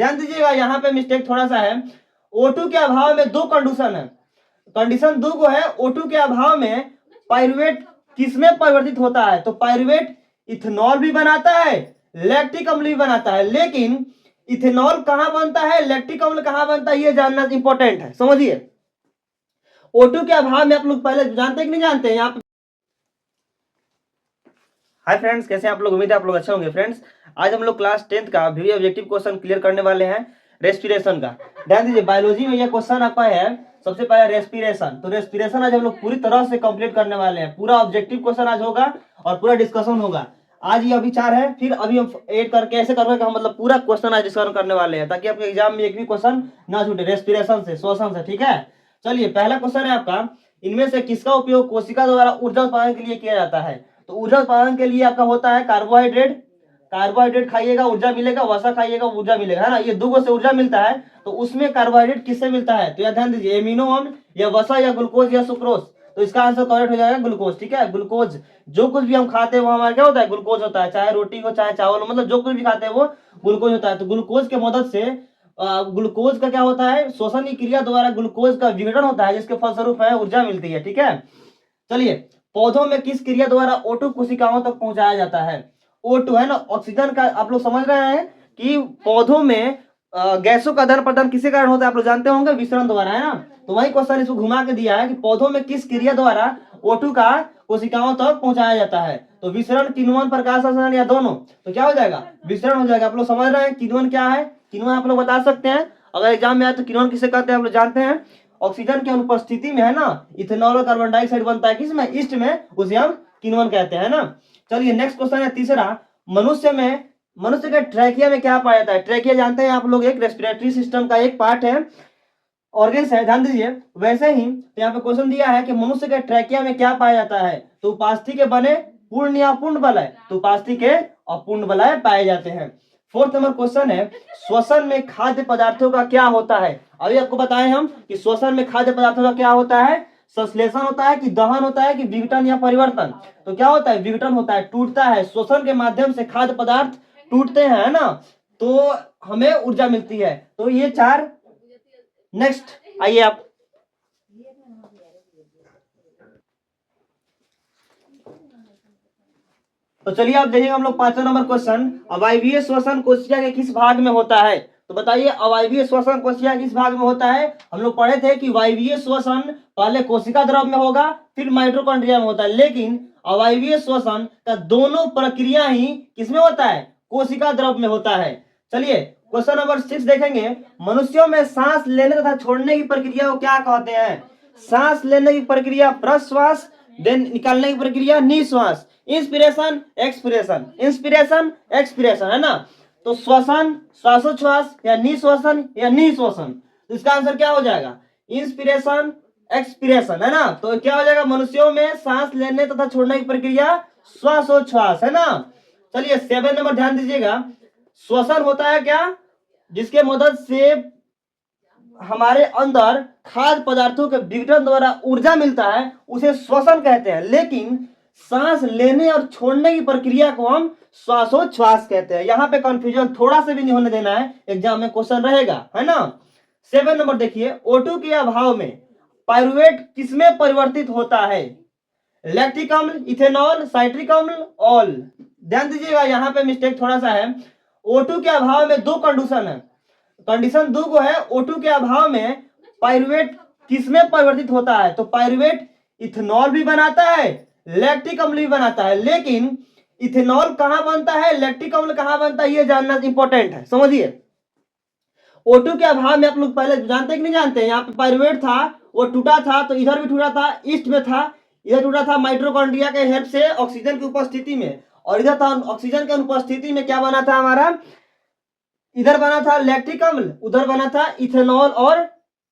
ध्यान दीजिएगा, यहाँ पे मिस्टेक थोड़ा सा है। O2 के अभाव में दो कंडीशन है, कंडीशन दो को है। O2 के अभाव में पाइरुवेट किसमें परिवर्तित होता है? तो पाइरुवेट इथेनॉल भी बनाता है, लैक्टिक अम्ल भी बनाता है, लेकिन इथेनॉल कहां बनता है, लैक्टिक अम्ल कहां बनता है, ये जानना इंपॉर्टेंट है, समझिए। O2 के अभाव में आप लोग पहले जानते हैं कि नहीं जानते हैं? यहाँ पे हाय फ्रेंड्स, कैसे हैं आप लोग? उम्मीद है आप लोग अच्छे होंगे। फ्रेंड्स, आज हम लोग क्लास 10th का वीवी ऑब्जेक्टिव क्वेश्चन क्लियर करने वाले हैं, रेस्पिरेशन का। ध्यान दीजिए, बायोलॉजी में यह क्वेश्चन आपका है सबसे पहले रेस्पिरेशन। तो रेस्पिरेशन आज हम लोग पूरी तरह से कंप्लीट करने वाले हैं। पूरा ऑब्जेक्टिव क्वेश्चन आज होगा और पूरा डिस्कशन होगा। आज ये विचार है, फिर अभी हम एड करके ऐसे करके हम मतलब पूरा क्वेश्चन आज डिस्कशन करने वाले हैं, ताकि आपके एग्जाम में एक भी क्वेश्चन ना छूटे रेस्पिरेशन से, श्वसन से। ठीक है, चलिए पहला क्वेश्चन है आपका, इनमें से किसका उपयोग कोशिका द्वारा ऊर्जा उत्पादन के लिए किया जाता है? तो ऊर्जा उत्पादन के लिए आपका होता है कार्बोहाइड्रेट। कार्बोहाइड्रेट खाइएगा ऊर्जा मिलेगा, वसा खाइएगा ऊर्जा मिलेगा, है ना। ये दो से ऊर्जा मिलता है, तो उसमें कार्बोहाइड्रेट किससे मिलता है? तो यार ध्यान दीजिए, एमिनो अम्ल या वसा या ग्लूकोज या सुक्रोज। तो इसका आंसर करेक्ट हो जाएगा ग्लूकोज। ठीक है, ग्लूकोज। जो कुछ भी हम खाते हैं वो हमारा क्या होता है? ग्लूकोज होता है। चाहे रोटी हो चाहे चावल हो, मतलब जो कुछ भी खाते हैं वो ग्लूकोज होता है। तो ग्लूकोज के मदद से ग्लूकोज का क्या होता है? श्वसन की क्रिया द्वारा ग्लूकोज का विघटन होता है, जिसके फलस्वरूप है ऊर्जा मिलती है। ठीक है, चलिए पौधों में किस क्रिया द्वारा O2 कोशिकाओं तक पहुंचाया जाता है? O2 है ना, ऑक्सीजन का। आप लोग समझ रहे हैं कि पौधों में गैसों का आदान प्रदान किसके कारण होता है? आप लोग जानते होंगे, विसरण द्वारा, है ना। तो वही क्वेश्चन इसको घुमा के दिया है कि पौधों में किस क्रिया द्वारा O2 का कोशिकाओं तक पहुंचाया जाता है? तो विसरण, किण्वन, प्रकाश संश्लेषण या दोनों? तो क्या हो जाएगा? विसरण हो जाएगा। आप लोग समझ रहे हैं किण्वन क्या है? किण्वन आप लोग बता सकते हैं अगर एग्जाम में आए तो। किण्वन किसे कहते हैं आप लोग जानते हैं? ऑक्सीजन की अनुपस्थिति में, है ना, इथेनॉल और कार्बन डाइऑक्साइड बनता है किसमें? ईस्ट में, उसे हम किण्वन कहते हैं ना। चलिए नेक्स्ट क्वेश्चन है तीसरा, मनुष्य के ट्रैकिया में क्या पाया जाता है? ट्रैकिया जानते हैं आप लोग, एक रेस्पिरेटरी सिस्टम का एक पार्ट है, ऑर्गन्स है। ध्यान दीजिए, वैसे ही तो यहाँ पे क्वेश्चन दिया है कि मनुष्य के ट्रैकिया में क्या पाया जाता है? तो उपास्थि के बने पूर्ण या अपूर्ण बलय? तो उपास्थि के अपूर्ण बलय पाए जाते हैं। फोर्थ नंबर क्वेश्चन है, श्वसन में खाद्य पदार्थों का क्या होता है? अभी आपको बताए हम कि श्वसन में खाद्य पदार्थों का क्या होता है? संश्लेषण होता है कि दहन होता है कि विघटन या परिवर्तन? तो क्या होता है? विघटन होता है, टूटता है। श्वसन के माध्यम से खाद्य पदार्थ टूटते हैं, है ना, तो हमें ऊर्जा मिलती है। तो ये चार। नेक्स्ट आइए आप, तो चलिए आप देखिए हम लोग पांचवा नंबर क्वेश्चन, अवायवीय श्वसन कोशिका के किस भाग में होता है? तो बताइए अवायवीय श्वसन कोशिका किस भाग में होता है? हम लोग पढ़े थे कि वायवीय श्वसन पहले कोशिका द्रव में होगा, फिर माइटोकॉन्ड्रिया में होता है, लेकिन अवायवीय श्वसन का दोनों प्रक्रिया ही किसमें होता है? कोशिका द्रव में होता है। चलिए क्वेश्चन नंबर 6 देखेंगे, मनुष्यों में सांस लेने तथा छोड़ने की प्रक्रिया को क्या कहते हैं? सांस लेने की प्रक्रिया प्रश्वास, देन निकालने की प्रक्रिया निश्वास। इंस्पिरेशन एक्सपिरेशन, इंस्पिरेशन एक्सपिरेशन, है ना। तो श्वसन श्वासोच्छ्वास या निश्वसन या निश्वसन? तो इसका आंसर क्या हो जाएगा? इंस्पिरेशन एक्सपिरेशन, है ना। तो क्या हो जाएगा? मनुष्यों में सांस लेने तथा छोड़ने की प्रक्रिया श्वासोच्छ्वास, है ना। चलिए 7 नंबर ध्यान दीजिएगा, श्वसन होता है क्या? जिसके मदद से हमारे अंदर खाद्य पदार्थों के विघटन द्वारा ऊर्जा मिलता है, उसे श्वसन कहते हैं। लेकिन सांस लेने और छोड़ने की प्रक्रिया को हम श्वासोच्छ्वास कहते हैं। यहाँ पे कंफ्यूजन थोड़ा सा भी नहीं होने देना है, एग्जाम में क्वेश्चन रहेगा, है ना। 7 नंबर देखिए, O2 के अभाव में पाइरुवेट किसमें परिवर्तित होता है? लैक्टिक अम्ल, इथेनॉल, साइट्रिक अम्ल, ऑल? ध्यान दीजिएगा, यहाँ पे मिस्टेक थोड़ा सा है। O2 के अभाव में दो कंडीशन है, कंडीशन दो को है। O2 के अभाव में पाइरुवेट किसमें परिवर्तित होता है? तो पाइरुवेट इथेनॉल भी बनाता है, लैक्टिक अम्ल भी बनाता है, लेकिन इथेनॉल कहां बनता है, लैक्टिक अम्ल कहां बनता है, ये जानना इंपॉर्टेंट है, समझिए। O2 के अभाव में आप लोग पहले जानते कि नहीं जानते? यहाँ पे पाइरुवेट था, वो टूटा था, तो इधर भी टूटा था, ईस्ट में था, इधर टूटा था माइटोकॉन्ड्रिया के हेल्प से ऑक्सीजन की उपस्थिति में, और इधर था ऑक्सीजन की अनुपस्थिति में क्या बना था हमारा? इधर बना था लैक्टिक अम्ल, उधर बना था इथेनॉल और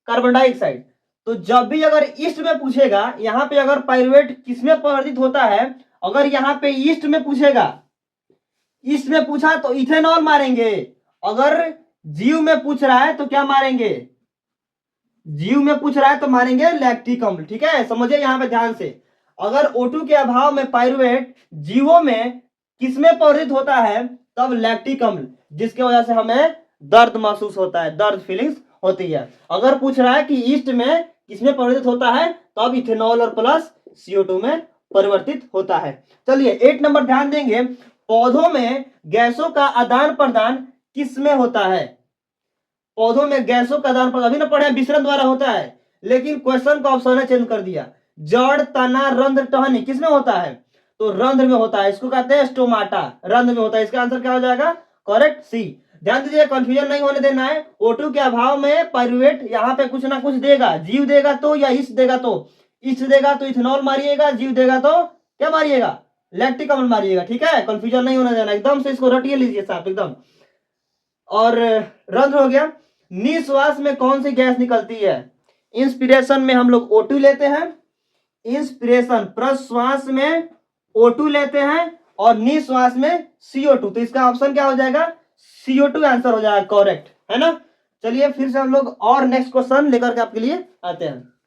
कार्बन डाइऑक्साइड। तो जब भी अगर ईस्ट में पूछेगा, यहाँ पे अगर पाइरुवेट किसमें परिवर्तित होता है, अगर यहाँ पे ईस्ट में पूछेगा, ईस्ट में पूछा तो इथेनॉल मारेंगे। अगर जीव में पूछ रहा है तो क्या मारेंगे? जीव में पूछ रहा है तो मारेंगे लैक्टिक अम्ल। ठीक है, समझिए यहाँ पे ध्यान से। अगर O2 के अभाव में पाइरुवेट जीवों में किसमें परिवर्तित होता है, तब लैक्टिक अम्ल, जिसकी वजह से हमें दर्द महसूस होता है, दर्द फीलिंग्स होती है। अगर पूछ रहा है कि ईस्ट में किसमें परिवर्तित होता है, तो अब इथेनॉल और प्लस CO2 में परिवर्तित होता है। चलिए 8 नंबर ध्यान देंगे, पौधों में गैसों का आदान प्रदान किसमें होता है? पौधों में गैसों का आदान प्रदान अभी ना पढ़े, विसरण द्वारा होता है, लेकिन क्वेश्चन का ऑप्शन है चेंज कर दिया। जड़, तना, रंध्र, टहनी किसमें होता है? तो रंध्र में होता है, इसको कहते हैं स्टोमाटा, रंध्र में होता है। इसका आंसर क्या हो जाएगा? करेक्ट सी। ध्यान दीजिए, कंफ्यूजन नहीं होने देना है। O2 के अभाव में पाइरुवेट यहाँ पे कुछ ना कुछ देगा, जीव देगा तो या ईस्ट देगा तो। ईस्ट देगा तो इथेनॉल मारिएगा, जीव देगा तो क्या मारिएगा? लैक्टिक अम्ल मारिएगा। ठीक है, कंफ्यूजन नहीं होने देना, एकदम से इसको रटिए लीजिए साहब एकदम। और रंध्र हो गया। निश्वास में कौन सी गैस निकलती है? इंस्पिरेशन में हम लोग O2 लेते हैं, इंस्पिरेशन प्रश्वास में O2 लेते हैं, और निश्वास में CO2। तो इसका ऑप्शन क्या हो जाएगा? CO2 आंसर हो जाएगा, करेक्ट है ना। चलिए फिर से हम लोग और नेक्स्ट क्वेश्चन लेकर के आपके लिए आते हैं।